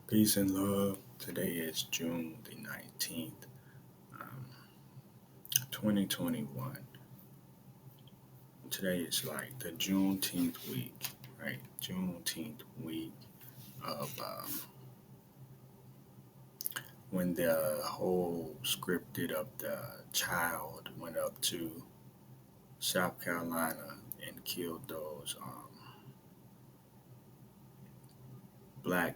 Peace and love. Today is June the 19th, um, 2021. Today is like the Juneteenth week, right? Juneteenth week of when the whole scripted of the child went up to South Carolina and killed those black,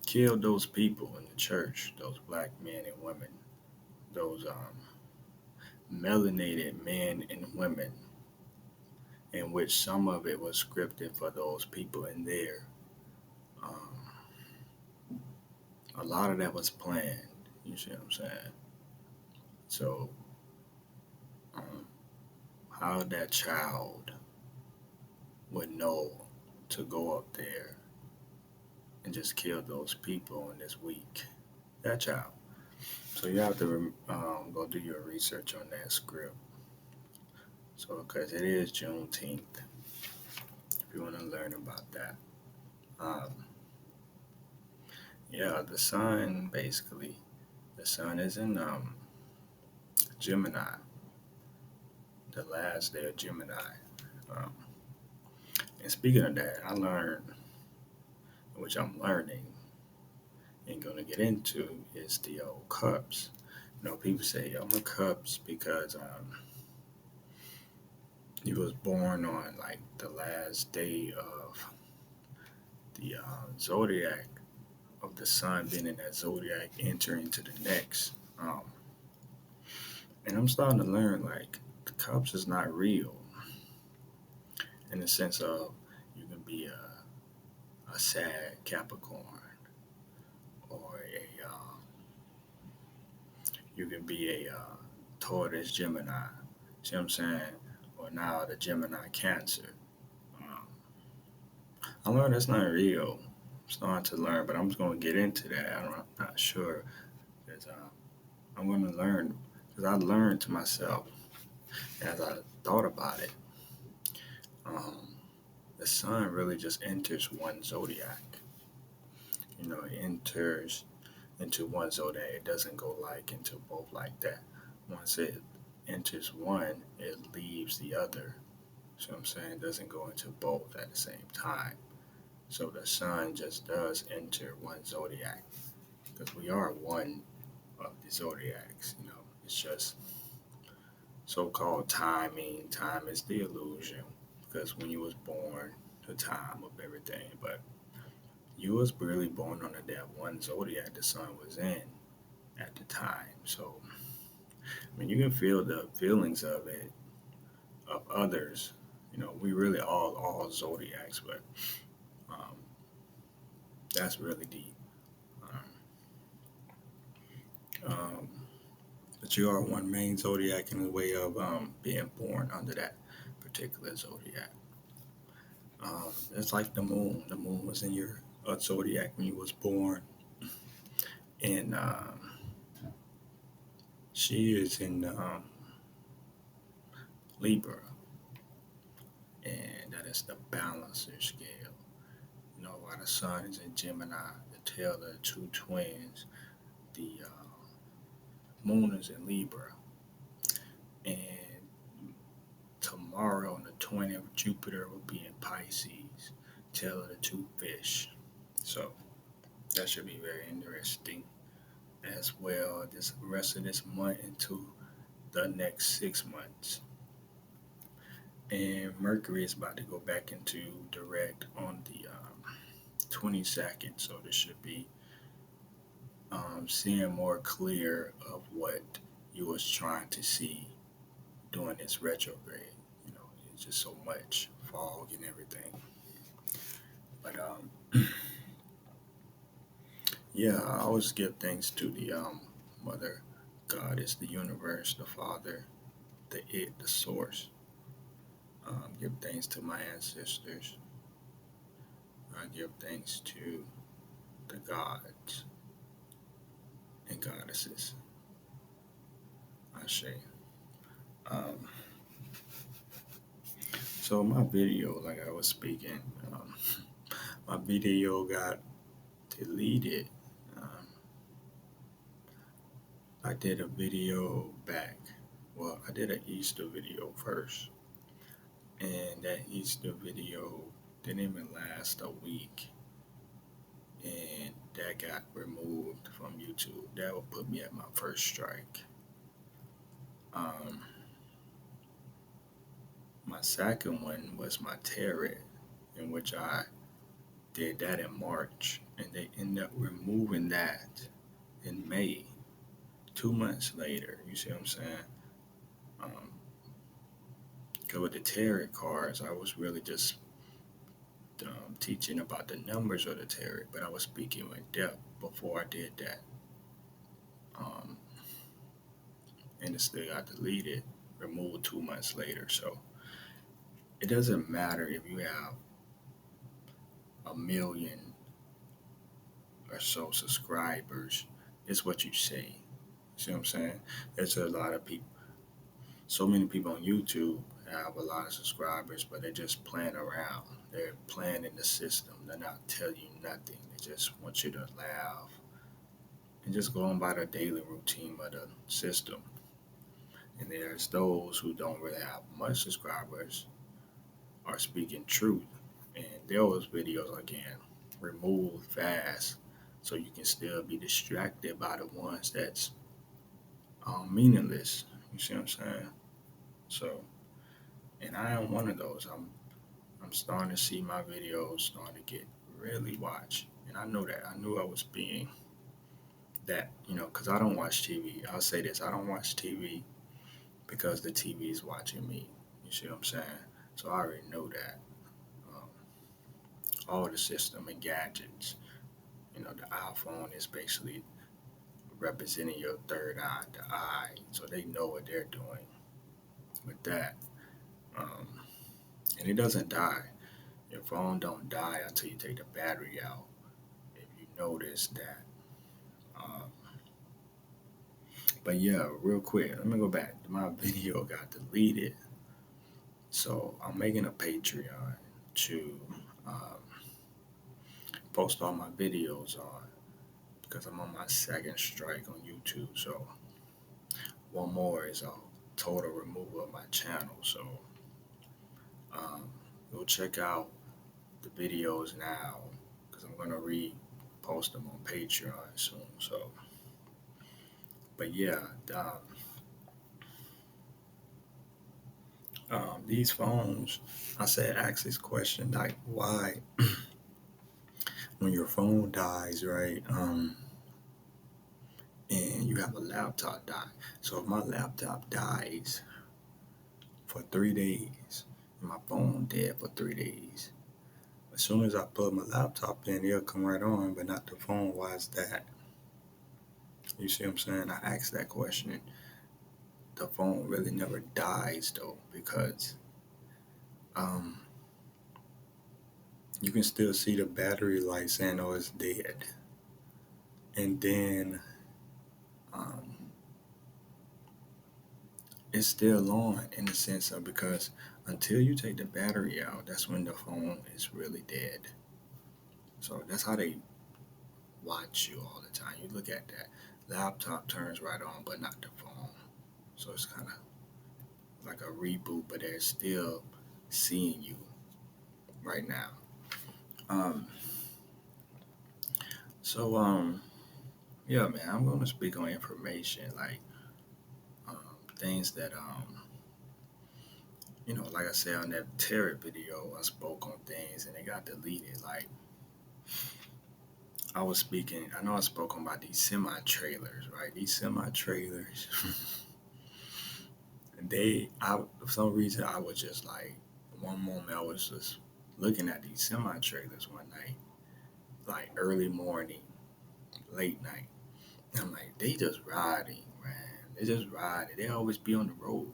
killed those people in the church, those black men and women, those melanated men and women in which some of it was scripted for those people in there. Um, a lot of that was planned. You see what I'm saying? So, um, how that child would know to go up there and just kill those people in this week? That child. So you have to go do your research on that script. So, because it is Juneteenth, if you want to learn about that. Um, yeah, the sun is in Gemini, the last day of Gemini. Um, and speaking of that, I learned, which I'm learning and going to get into, is the old cups. People say I'm a cups because he was born on like the last day of the zodiac of the sun being in that zodiac entering to the next. And I'm starting to learn like the cups is not real in the sense of you can be a sad Capricorn or you can be a Taurus Gemini. See what I'm saying? Or now the Gemini Cancer. Um, I learned that's not real. I'm starting to learn, but I'm just going to get into that. I'm not sure because I'm going to learn because I learned to myself as I thought about it. Um, the sun really just enters one zodiac. It enters into one zodiac. It doesn't go like into both like that. Once it enters one, it leaves the other. So I'm saying it doesn't go into both at the same time. So the sun just does enter one zodiac because we are one of the zodiacs. It's just so-called timing. Time is the illusion because when you was born, the time of everything, but you was really born under that one zodiac the sun was in at the time. So I mean, you can feel the feelings of it of others. We really all zodiacs, but um, that's really deep. Um, um, but you are one main zodiac in the way of being born under that particular zodiac. It's like the moon. The moon was in your zodiac when you was born, and she is in Libra, and that is the balancer scale. While the sun is in Gemini, the tail of the two twins, the moon is in Libra, and tomorrow on the 20th, Jupiter will be in Pisces, tail of the two fish. So that should be very interesting as well this rest of this month into the next 6 months. And Mercury is about to go back into direct on the 22nd, so this should be seeing more clear of what you was trying to see during this retrograde. It's just so much fog and everything. But yeah, I always give thanks to the Mother God is the universe, the Father, the It, the Source. Give thanks to my ancestors. I give thanks to the gods and goddesses. I say. Um, so my video, like I was speaking, um, my video got deleted. Um, I did a video back. Well, I did an Easter video first, and that Easter video didn't even last a week, and that got removed from YouTube. That would put me at my first strike. Um, my second one was my tarot, in which I did that in March, and they ended up removing that in May. 2 months later, you see what I'm saying? Um, 'Cause with the tarot cards, I was really just teaching about the numbers of the tarot, but I was speaking in depth before I did that. Um, and it still got deleted, removed 2 months later. So it doesn't matter if you have a million or so subscribers, it's what you say. See what I'm saying? There's a lot of people, so many people on YouTube have a lot of subscribers, but they're just playing around. They're playing in the system. They're not telling you nothing. They just want you to laugh and just go on by the daily routine of the system. And there's those who don't really have much subscribers are speaking truth. And those videos again removed fast so you can still be distracted by the ones that's meaningless. You see what I'm saying? So, and I am one of those. I'm starting to see my videos starting to get really watched, and I know that. I knew I was being that, because I don't watch TV. I'll say this: I don't watch TV because the TV is watching me. You see what I'm saying? So I already know that. Um, all the system and gadgets, the iPhone is basically representing your third eye, the eye, so they know what they're doing with that. Um, and it doesn't die. Your phone don't die until you take the battery out. If you notice that. Um, but yeah, real quick, let me go back. My video got deleted, so I'm making a Patreon to um, post all my videos on because I'm on my second strike on YouTube. So one more is a total removal of my channel. So um, go check out the videos now because I'm gonna repost them on Patreon soon. So, but yeah, these phones, I said, ask this question like, why, when your phone dies, right? And you have a laptop die. So if my laptop dies for 3 days and my phone dead for 3 days, as soon as I plug my laptop in, it'll come right on, but not the phone. Why is that? You see what I'm saying? I asked that question. The phone really never dies though, because um, you can still see the battery light saying, "Oh, it's dead," and then um, it's still on in the sense of because until you take the battery out, that's when the phone is really dead. So that's how they watch you all the time. You look at that laptop turns right on, but not the phone. So it's kind of like a reboot, but they're still seeing you right now. Um, so yeah, man, I'm gonna speak on information like things that like I said on that tarot video, I spoke on things and they got deleted. Like I was speaking, I know I spoke about these semi trailers, right? These semi trailers, for some reason, I was just like, one moment I was just looking at these semi trailers one night, like early morning, late night. And I'm like, they just riding, man. They just riding. They always be on the road.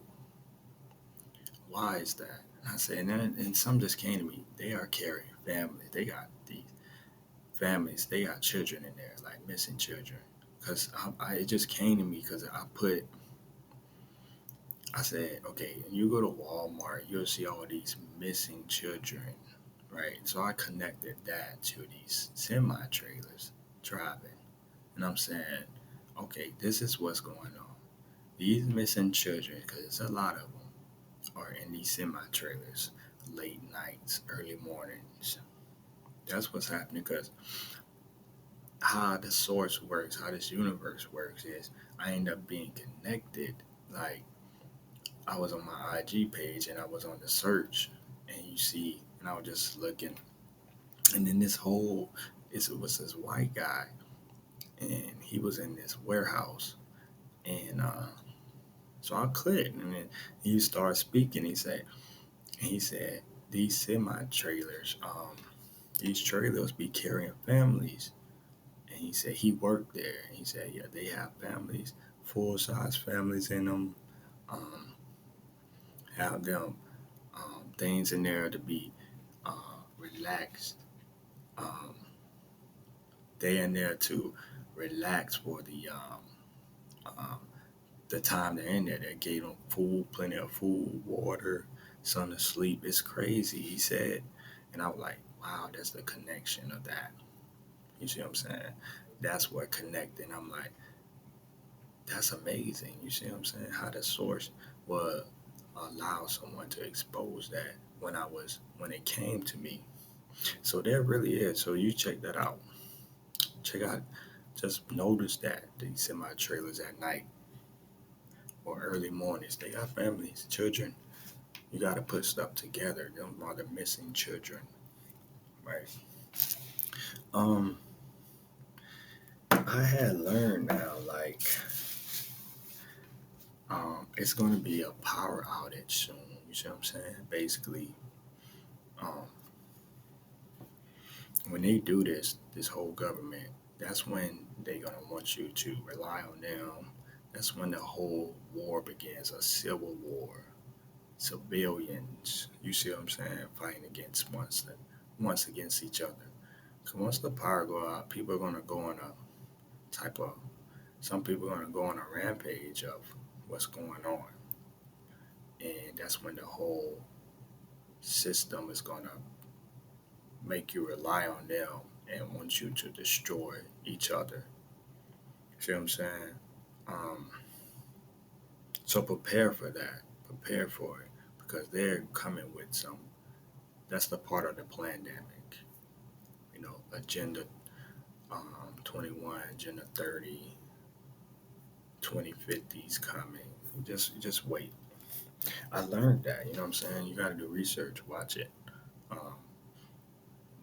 Why is that? And I said, and some just came to me. They are carrying families. They got these families. They got children in there, like missing children. Because it just came to me because I said, okay, you go to Walmart, you'll see all these missing children, right? So I connected that to these semi trailers driving, and I'm saying, okay, this is what's going on. These missing children, because it's a lot of them, are in these semi trailers, late nights, early mornings. That's what's happening because how the source works, how this universe works is I end up being connected. Like I was on my IG page and I was on the search, and you see, and I was just looking, and then it was this white guy, and he was in this warehouse, and so I clicked, and then he started speaking. He said these semi trailers, these trailers be carrying families. And he said he worked there. He said, yeah, they have families, full size families in them. Um, have them things in there to be relaxed. Um, they in there to relax for um, the time they're in there. They gave them food, plenty of food, water, something to sleep. It's crazy, he said. And I was like, wow, that's the connection of that. You see what I'm saying? That's what connected. I'm like, that's amazing. You see what I'm saying? How the source would allow someone to expose that when it came to me. So there really is. So you check that out. Check out. Just notice that these semi trailers at night or early mornings, they got families, children. You got to put stuff together. Them are the missing children, right? Um, I had learned now, like, it's going to be a power outage soon. You see what I'm saying? Basically, um, when they do this whole government, that's when they're gonna want you to rely on them. That's when the whole war begins, a civil war. Civilians, you see what I'm saying, fighting against once against each other. So once the power go out, people are gonna go on a type of some people are gonna go on a rampage of what's going on, and that's when the whole system is gonna make you rely on them and want you to destroy each other. See what I'm saying? Um, so prepare for that. Prepare for it because they're coming with some. That's the part of the pandemic. Agenda 21, Agenda 30, 2050's coming. Just wait. I learned that. You know what I'm saying? You got to do research. Watch it. Um,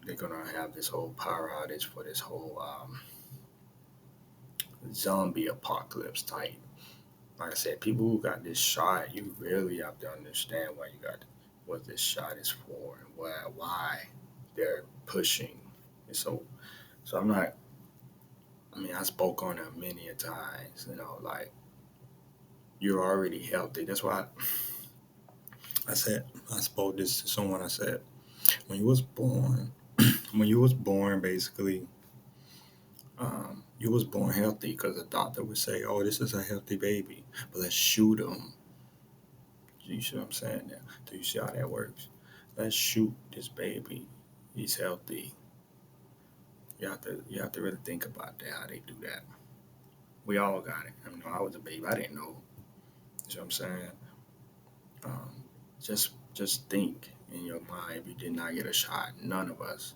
they're gonna have this whole power outage for this whole zombie apocalypse type. Like I said, people who got this shot, you really have to understand what this shot is for and why they're pushing. And so I'm not. I mean, I spoke on it many a times. Like you're already healthy. That's why I said I spoke this to someone. I said when you was born, when you was born, basically, you was born healthy because the doctor would say, "Oh, this is a healthy baby, but let's shoot him." You see what I'm saying now? Do you see how that works? Let's shoot this baby. He's healthy. You have to really think about that, how they do that. We all got it. I was a baby. I didn't know. You see what I'm saying? Um, just think in your mind if you did not get a shot, none of us,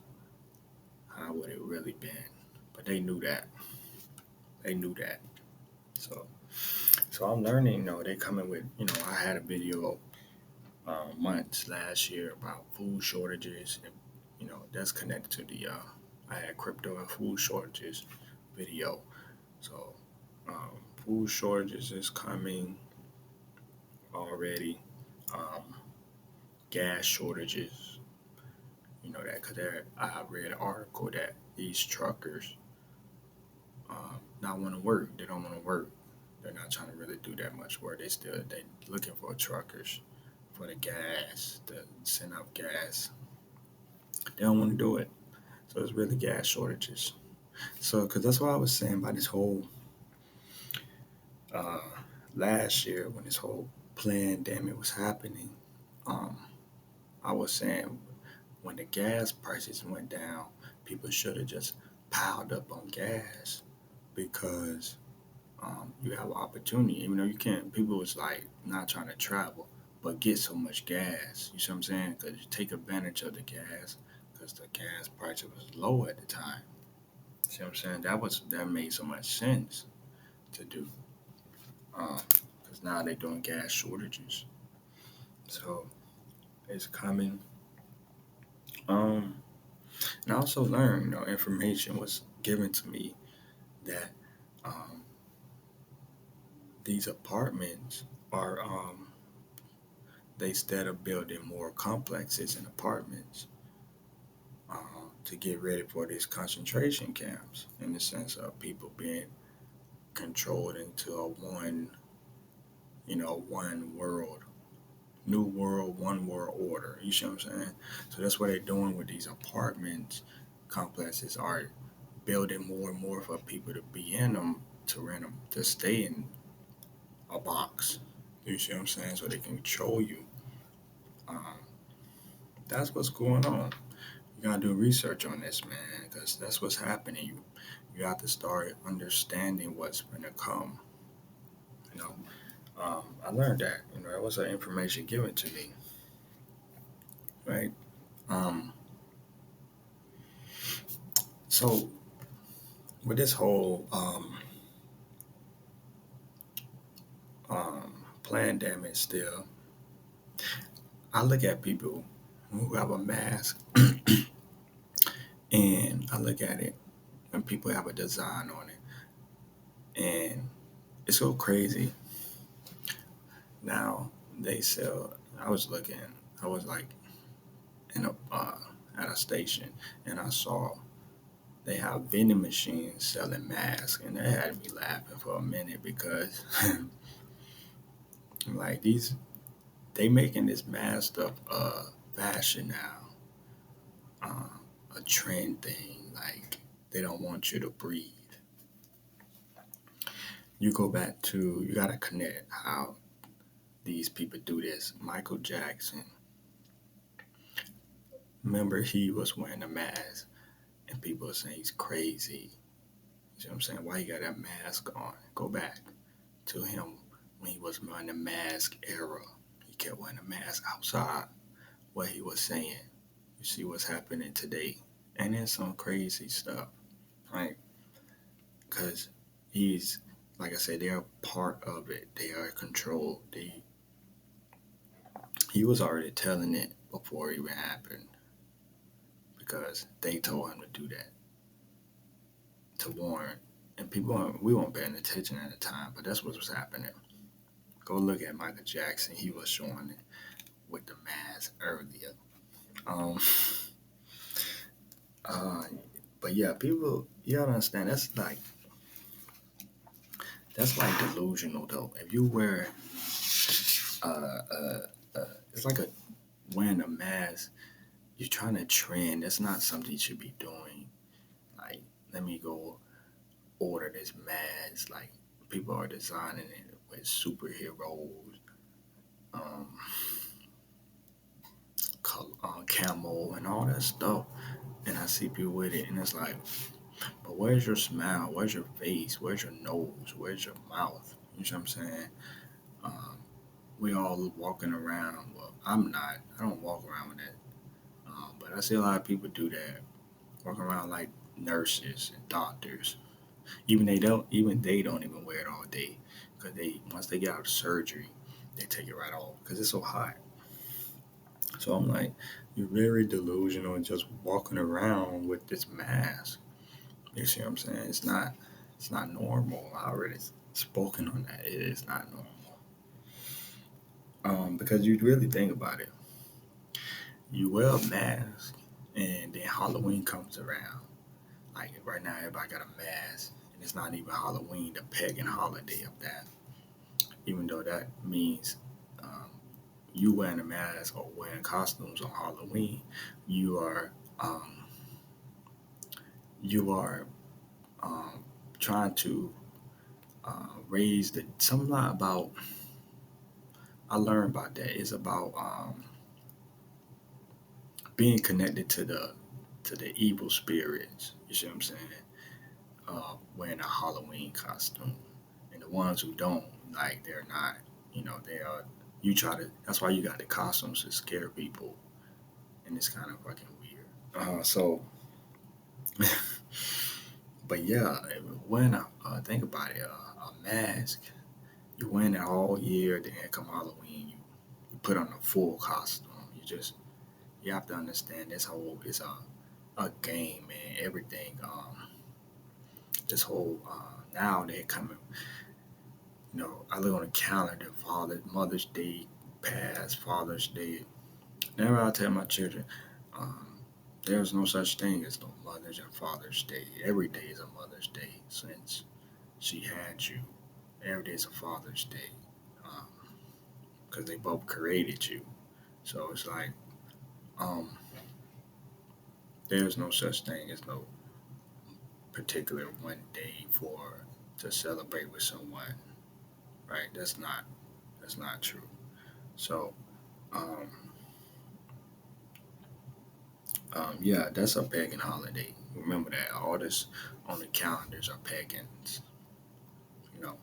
how would it really been? But they knew that. They knew that. So so I'm learning, they coming with, I had a video months last year about food shortages, and that's connected to the I had crypto and food shortages video. So food shortages is coming already. Um, gas shortages, that because I read an article that these truckers not want to work. They don't want to work. They're not trying to really do that much work. They looking for truckers for the gas to send out gas. They don't want to do it. So it's really gas shortages. So, because that's what I was saying about this whole uh, last year when this whole pandemic was happening. Um, I was saying when the gas prices went down, people should have just piled up on gas because you have opportunity. Even though you can't, people was like not trying to travel, but get so much gas. You see what I'm saying? Because you take advantage of the gas because the gas price was low at the time. See what I'm saying? That made so much sense to do. Because now they're doing gas shortages, so it's coming. Um, and I also learned, information was given to me that um, these apartments are they instead of building more complexes and apartments to get ready for these concentration camps in the sense of people being controlled into a one world, new world, one world order. You see what I'm saying? So that's what they're doing with these apartments complexes are building more and more for people to be in them, to rent them, to stay in a box. You see what I'm saying? So they can control you. Um, that's what's going on. You gotta do research on this, man, because that's what's happening. You have to start understanding what's gonna come. You know, I learned that. That was information given to me, right? Um, so with this whole pandemic, still, I look at people who have a mask, and I look at it, and people have a design on it, and it's so crazy. Now they sell. I was looking. I was like in a at a station, and I saw they have vending machines selling masks, and that had me laughing for a minute because like they making this mask stuff fashion now, a trend thing. Like they don't want you to breathe. You go back to you gotta connect how these people do this. Michael Jackson, remember he was wearing a mask, and people are saying he's crazy. You see what I'm saying? Why you got that mask on? Go back to him when he was wearing the mask era. He kept wearing the mask outside. What he was saying. You see what's happening today, and then some crazy stuff, right? Because he's like I said, they're part of it. They are controlled. He was already telling it before it even happened because they told him to do that to warn. And we weren't paying attention at the time, but that's what was happening. Go look at Michael Jackson. He was showing it with the mask earlier. Um, uh, but yeah, people, you gotta understand that's like delusional though. If you wear, uh, uh, it's like a wearing a mask. You're trying to trend. That's not something you should be doing. Like, let me go order this mask. Like, people are designing it with superheroes, um, camo, and all that stuff. And I see people with it, and it's like, but where's your smile? Where's your face? Where's your nose? Where's your mouth? You know what I'm saying? Um, we all walking around. Well, I'm not. I don't walk around with that. But I see a lot of people do that. Walk around like nurses and doctors. Even they don't even wear it all day because they once they get out of surgery, they take it right off because it's so hot. So I'm like, you're very delusional and just walking around with this mask. You see what I'm saying? It's not normal. I already spoken on that. It is not normal. Because you really think about it, you wear a mask, and then Halloween comes around. Like right now, everybody got a mask, and it's not even Halloween, the pagan holiday of that. Even though that means um, you wearing a mask or wearing costumes on Halloween, you are um, you are um, trying to raise the something about. I learned about that. It's about being connected to the evil spirits. You see what I'm saying? Wearing a Halloween costume, and the ones who don't, like, they're not. They are. You try to. That's why you got the costumes to scare people, and it's kind of fucking weird. But yeah, when think about it, a mask, you wearing it all year, then come Halloween, you put on a full costume. You have to understand this whole is a game, man. Everything. This whole now they're coming. I look on the calendar, Mother's Day past, Father's Day. Never I tell my children, um, there's no such thing as no Mother's and Father's Day. Every day is a Mother's Day since she had you. Every day is a Father's Day because they both created you. So it's like um, there's no such thing as no particular one day for to celebrate with someone, right? That's not true. So um, yeah, that's a pagan holiday. Remember that all this on the calendars are pagans, you know,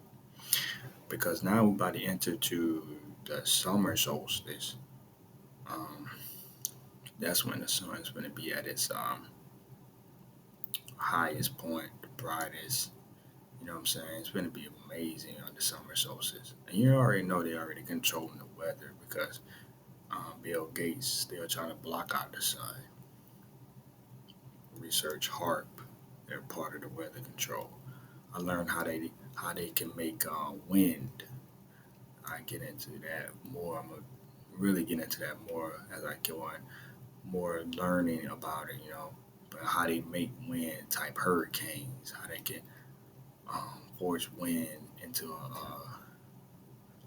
because now we're about to enter to the summer solstice. Um, that's when the sun's going to be at its highest point, the brightest. You know what I'm saying? It's going to be amazing on the summer solstice. And you already know they already controlling the weather because Bill Gates still trying to block out the sun. Research HARP, they're part of the weather control. I learned how they can make wind. I get into that more. I'm gonna really get into that more as I go on, more learning about it. But how they make wind type hurricanes, how they can force wind into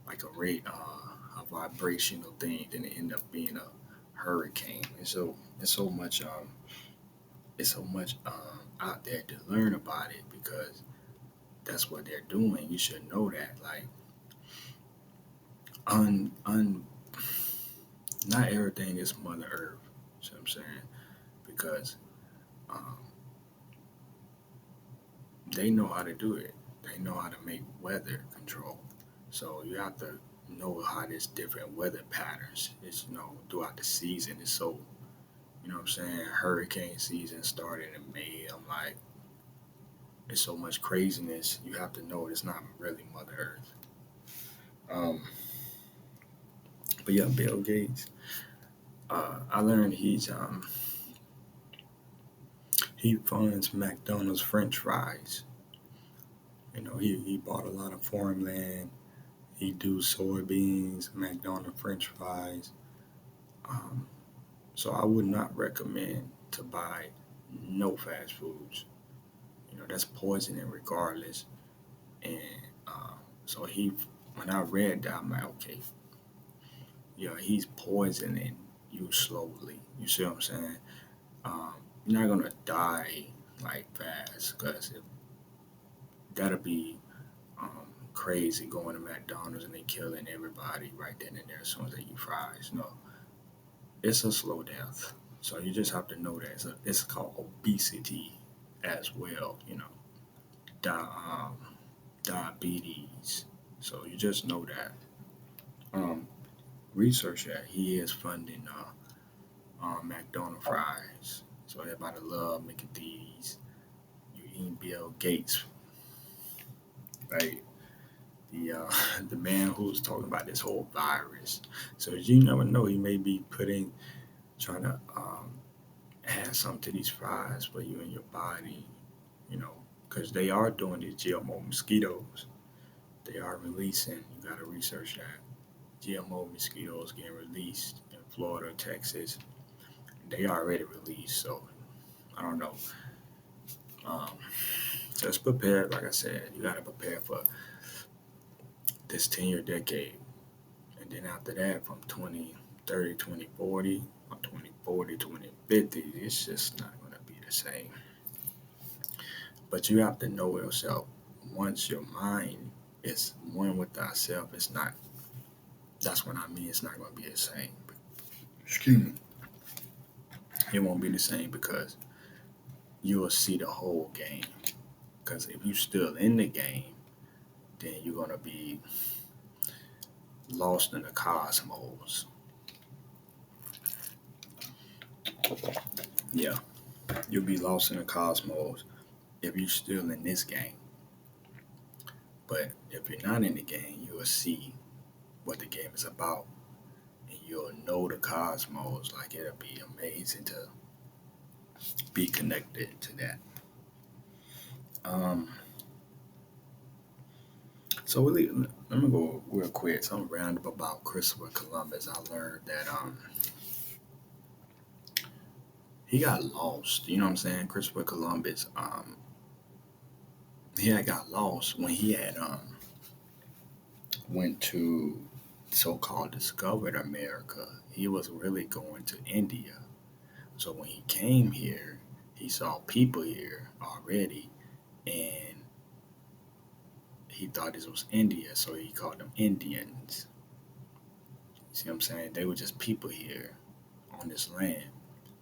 like a vibrational thing, then it end up being a hurricane. And so it's so much out there to learn about it because that's what they're doing. You should know that. Like un un not everything is Mother Earth. See what I'm saying? Because um, they know how to do it. They know how to make weather control. So you have to know how there's different weather patterns. It's throughout the season. It's so what I'm saying. Hurricane season started in May. I'm like, it's so much craziness. You have to know it's not really Mother Earth. Um, but yeah, Bill Gates. I learned he funds McDonald's French fries. He bought a lot of farmland. He do soybeans, McDonald's French fries. Um, so I would not recommend to buy no fast foods. That's poisoning regardless. And so when I read that, I'm like, okay, he's poisoning you slowly. You see what I'm saying? You're not gonna die like fast because that'll be crazy going to McDonald's and they killing everybody right then and there as soon as they eat fries. No, it's a slow death. So you just have to know that it's called obesity as well. Di- diabetes. So you just know that. Um, Research that he is funding McDonald's fries. So everybody love making these. You eating Bill Gates, right? The the man who's talking about this whole virus. So you never know, he may be trying to add something to these fries for you in your body, you know, because they are doing these GMO mosquitoes. They are releasing. You got to research that. GMO mosquitoes getting released in Florida, Texas. They already released, so I don't know. Um, just prepare, like I said, you got to prepare for this 10-year decade. And then after that, from 2030, 2040, or 2040, 2050, it's just not going to be the same. But you have to know yourself. Once your mind is one with thyself, it's not, that's what I mean, it's not going to be the same. Excuse me. It won't be the same because you will see the whole game. Because if you're still in the game, then you're gonna be lost in the cosmos. Yeah, you'll be lost in the cosmos if you're still in this game. But if you're not in the game, you will see what the game is about, and you'll know the cosmos. Like it'll be amazing to be connected to that. Um, so let me go real quick. Something random about Christopher Columbus. I learned that he got lost. You know what I'm saying? Christopher Columbus. He had got lost when he had went to so-called discovered America. He was really going to India. So when he came here, he saw people here already, and he thought this was India, so he called them Indians. See what I'm saying? They were just people here on this land.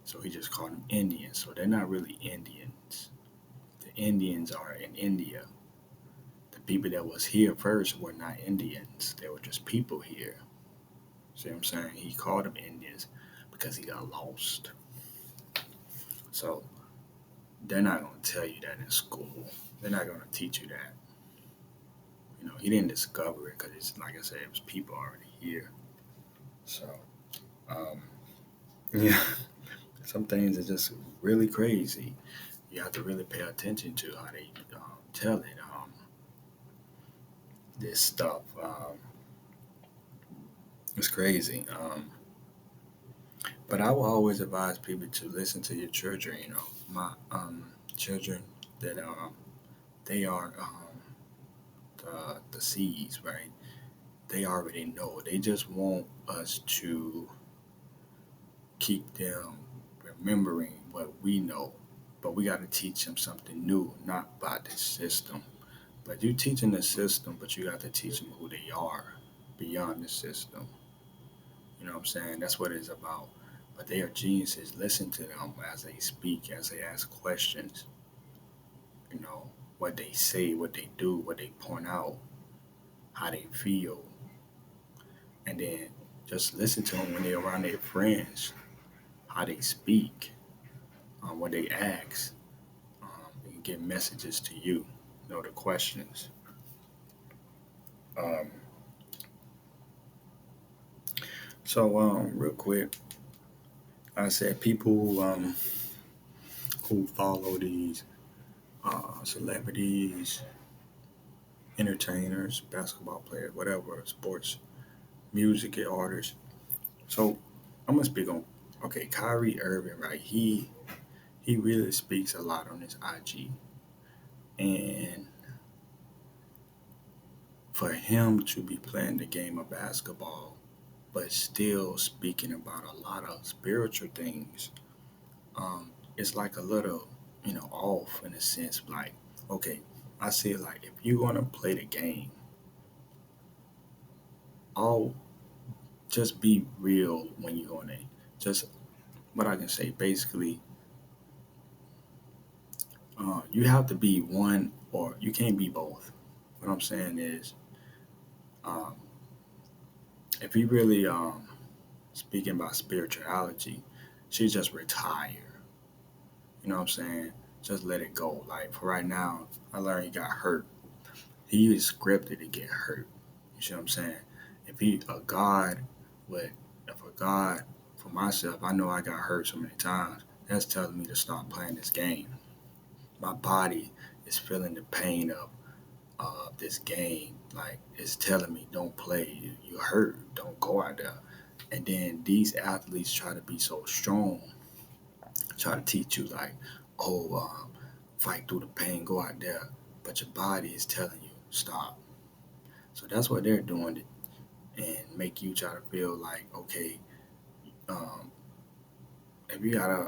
So he just called them Indians. So they're not really Indians. The Indians are in India. The people that was here first were not Indians. They were just people here. See what I'm saying? He called them Indians because he got lost. So they're not going to tell you that in school. They're not going to teach you that. You know, he didn't discover it because it's like I said, it was people already here. So, um, yeah, some things are just really crazy. You have to really pay attention to how they tell it. This stuff, it's crazy. But I will always advise people to listen to your children. You know, my children that they are the seeds, right? They already know. They just want us to keep them remembering what we know. But we got to teach them something new, not about the system. But you teaching the system, but you got to teach them who they are beyond the system. You know what I'm saying? That's what it's about. But they are geniuses. Listen to them as they speak, as they ask questions. You know, what they say, what they do, what they point out, how they feel. And then just listen to them when they're around their friends, how they speak, what they ask. And get messages to you, you know, the questions. Um, real quick, I said people who follow these celebrities, entertainers, basketball players, whatever, sports, music artists. So I'm gonna speak on okay, Kyrie Irving, right? He really speaks a lot on his IG, and for him to be playing the game of basketball, but still speaking about a lot of spiritual things, it's like a little, off in a sense. Like, okay, I see it like if you're gonna play the game, all just be real when you're on it. Just what I can say, basically, you have to be one or you can't be both. What I'm saying is, um, if you really speaking about spirituality, she just retire. You know what I'm saying? Just let it go. Like for right now, I learned he got hurt. He is scripted to get hurt. You see what I'm saying? If he a God would, if a God for myself, I know I got hurt so many times. That's telling me to stop playing this game. My body is feeling the pain of this game. Like it's telling me, don't play. You hurt. Don't go out there. And then these athletes try to be so strong, try to teach you like, oh, fight through the pain, go out there. But your body is telling you stop. So that's what they're doing, and make you try to feel like, okay, um, if you got a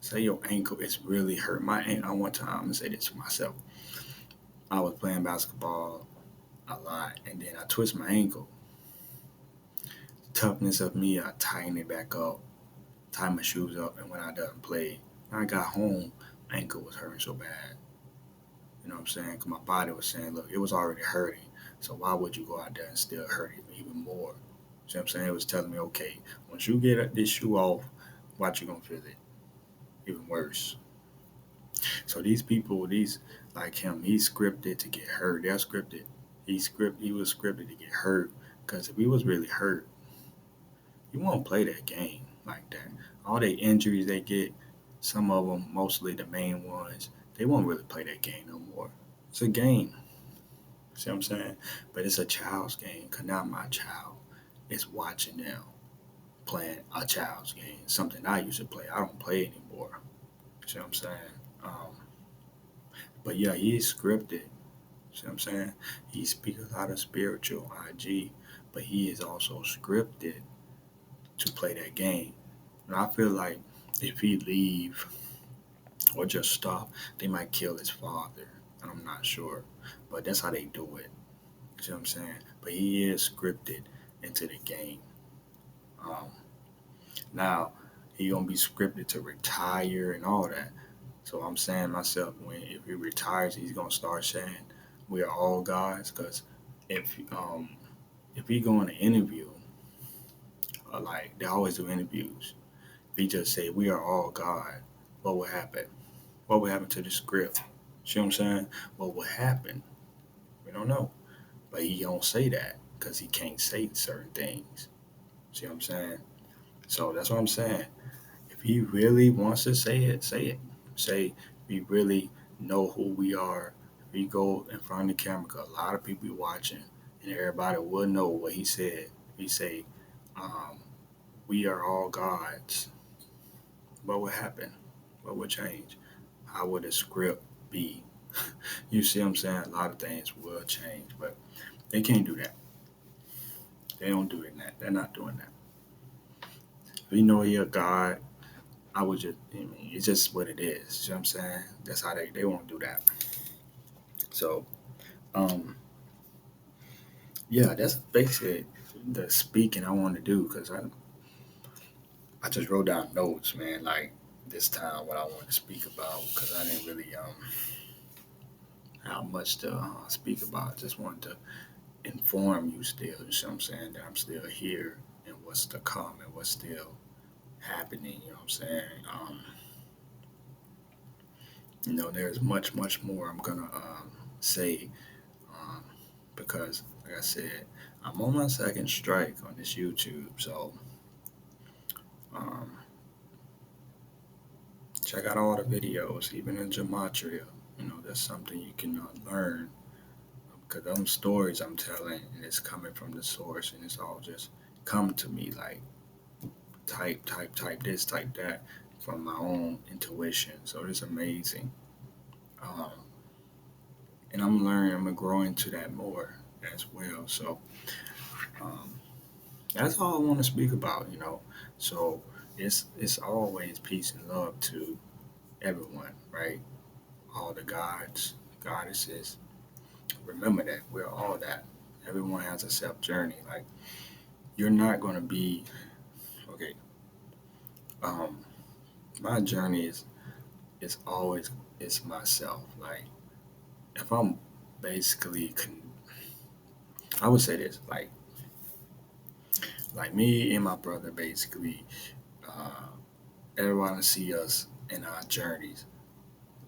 say your ankle is really hurt. My ankle. I one time I'm gonna say this for myself. I was playing basketball a lot, and then I twist my ankle. Toughness of me, I tighten it back up, tie my shoes up, and went out there and played. When I got home, my ankle was hurting so bad. You know what I'm saying? Because my body was saying, look, it was already hurting. So why would you go out there and still hurt it even more? See what I'm saying? It was telling me, okay, once you get this shoe off, watch you gonna feel it even worse. So these people, these like him, he's scripted to get hurt. They're scripted. He was scripted to get hurt. Because if he was really hurt, you won't play that game like that. All the injuries they get, some of them, mostly the main ones, they won't really play that game no more. It's a game. See what I'm saying? But it's a child's game. Cause not my child is watching them playing a child's game. Something I used to play. I don't play anymore. See what I'm saying? Um, but yeah, he is scripted. See what I'm saying? He speaks a lot of spiritual IG, but he is also scripted to play that game. And I feel like if he leave or just stop, they might kill his father. And I'm not sure. But that's how they do it. See what I'm saying? But he is scripted into the game. Um, now he gonna be scripted to retire and all that. So I'm saying myself, when if he retires, he's gonna start saying we are all gods. Because if um if he go in an interview, like they always do interviews, if he just say we are all God, what would happen? What would happen to the script? See what I'm saying? What would happen? We don't know. But he don't say that because he can't say certain things. See what I'm saying? So that's what I'm saying. If he really wants to say it, say it. Say we really know who we are. If we go in front of the camera, 'cause a lot of people be watching, and everybody will know what he said. If he say, um, "We are all gods," what would happen? What would change? How would the script be? You see what I'm saying? A lot of things will change, but they can't do that. They don't do that. They're not doing that. If you know you're a god, I would just, I mean, it's just what it is. You know what I'm saying? That's how they won't do that. So, um, yeah, that's basically the speaking I want to do because I just wrote down notes, man, like this time what I want to speak about because I didn't really have much to speak about. Just wanted to inform you still, you know what I'm saying, that I'm still here and what's to come and what's still happening, you know what I'm saying? There's much, much more I'm gonna say um, because, like I said, I'm on my second strike on this YouTube. So um, check out all the videos, even in gematria. That's something you can learn because them stories I'm telling, and it's coming from the source, and it's all just come to me like type this, type that from my own intuition. So it's amazing. Um, and I'm learning, I'm growing to that more as well. So um, that's all I want to speak about. So it's always peace and love to everyone, right? All the gods, goddesses. Remember that we're all that. Everyone has a self journey. Like you're not gonna be okay. Um, my journey is always it's myself. Like if I'm basically, I would say this like me and my brother basically. Uh, Everyone see us in our journeys,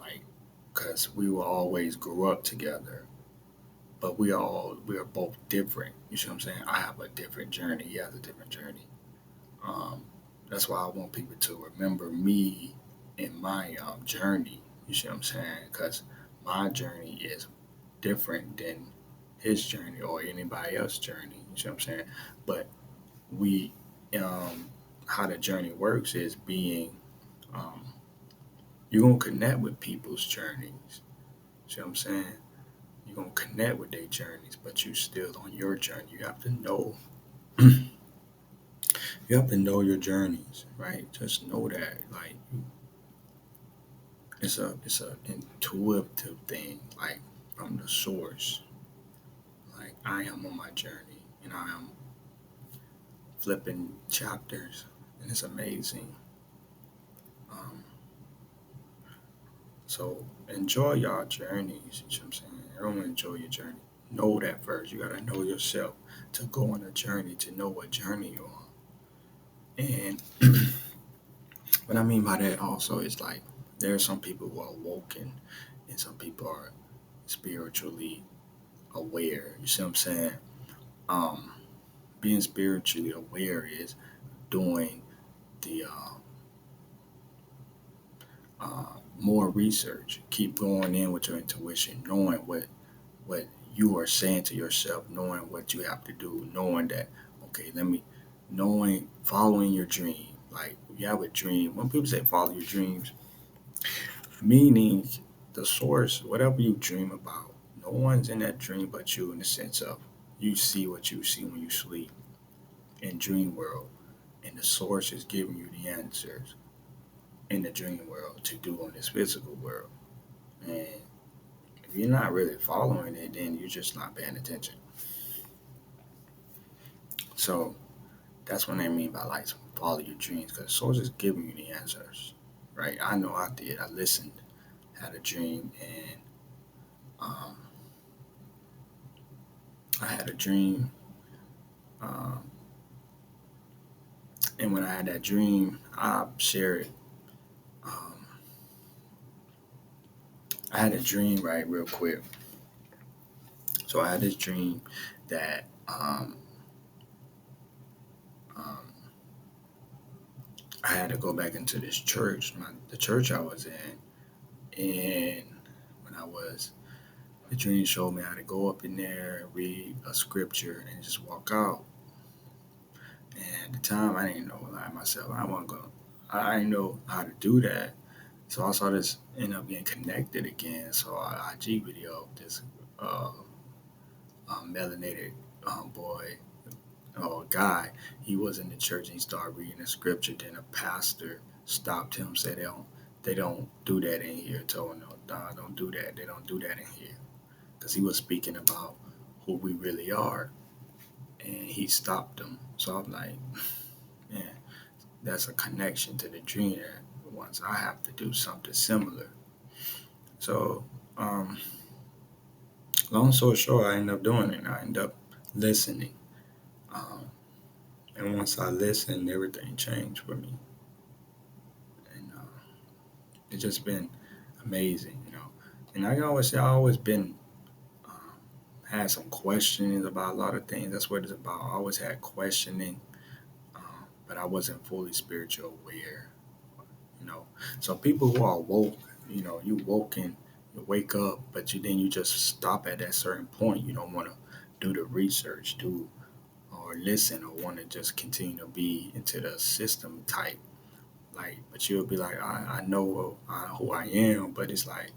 like, cause we will always grow up together, but we are both different. You see what I'm saying? I have a different journey. He has a different journey. Um, that's why I want people to remember me in my journey. You see what I'm saying? Cause my journey is different than his journey or anybody else's journey. You see what I'm saying? But we, um, how the journey works is being um, you're gonna connect with people's journeys. See what I'm saying? You're gonna connect with their journeys, but you still on your journey. You have to know. You have to know your journeys, right? Just know that, like, it's a intuitive thing, like from the source. Like I am on my journey, and I am flipping chapters, and it's amazing. Um, so enjoy y'all journeys. You know what I'm saying? Everyone enjoy your journey. Know that first. You gotta know yourself to go on a journey, to know what journey you're on. And what I mean by that also is like there are some people who are woken and some people are spiritually aware. You see what I'm saying? Um, Being spiritually aware is doing the more research. Keep going in with your intuition, knowing what you are saying to yourself, knowing what you have to do, knowing that okay, knowing following your dream. Like you have a dream. When people say follow your dreams, meaning the source, whatever you dream about, no one's in that dream but you in the sense of you see what you see when you sleep in dream world, and the source is giving you the answers in the dream world to do on this physical world. And if you're not really following it, then you're just not paying attention. So that's what I mean by like follow your dreams, because the source is giving you the answers, right? I know I did. I listened, had a dream, and um, I had a dream. Um, and when I had that dream, I shared it. Um, I had a dream, right, real quick. So I had this dream that um, I had to go back into this church, the church I was in, and when I was, the dream showed me how to go up in there, read a scripture, and just walk out. And at the time, I didn't know like myself. I wasn't going. I didn't know how to do that. So I saw this end up getting connected again. So I IG video this uh, melanated boy or guy. He was in the church and he started reading the scripture. Then a pastor stopped him, said they don't do that in here. Told him, no, nah, don't do that. They don't do that in here because he was speaking about who we really are, and he stopped him. So I'm like, man, that's a connection to the dream. That once I have to do something similar. So, long story short, I end up doing it. I end up listening. Um, and once I listened, everything changed for me. And it's just been amazing. And I can always say I always been um, had some questions about a lot of things. That's what it's about. I always had questioning, but I wasn't fully spiritual aware. You know, so people who are woke, you woken, you wake up, but you just stop at that certain point. You don't want to do the research, do or listen, or want to just continue to be into the system type. Like, but you'll be like, I know who I am, but it's like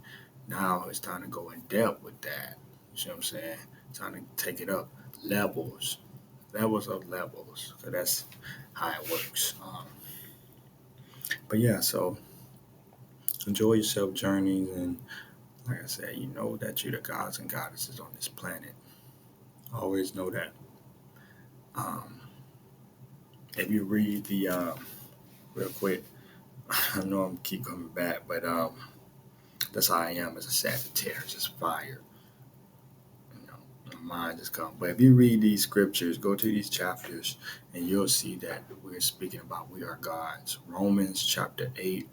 now it's time to go in depth with that. You see what I'm saying? Time to take it up levels, levels of levels. So that's how it works. But yeah, so enjoy yourself journeys, and like I said, you know that you're the gods and goddesses on this planet. Always know that. Um, if you read the real quick, I know I'm keep coming back, but that's how I am as a Sagittarius, just fire. You know, my mind just comes. But if you read these scriptures, go to these chapters, and you'll see that we're speaking about we are gods. Romans chapter 8,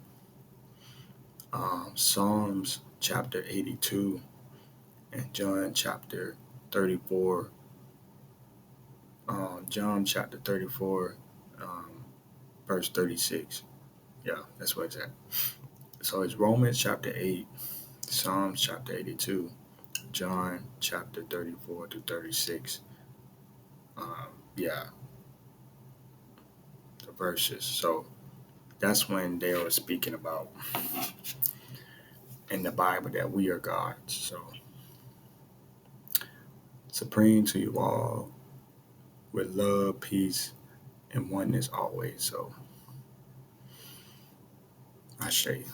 Psalms chapter 82, and John chapter 34. John chapter 34, um, verse 36. Yeah, that's what it's at. So it's Romans chapter 8, Psalms chapter 82, John chapter 34 to 36. Yeah, the verses. So that's when they were speaking about in the Bible that we are gods. So supreme to you all with love, peace, and oneness always. So I say.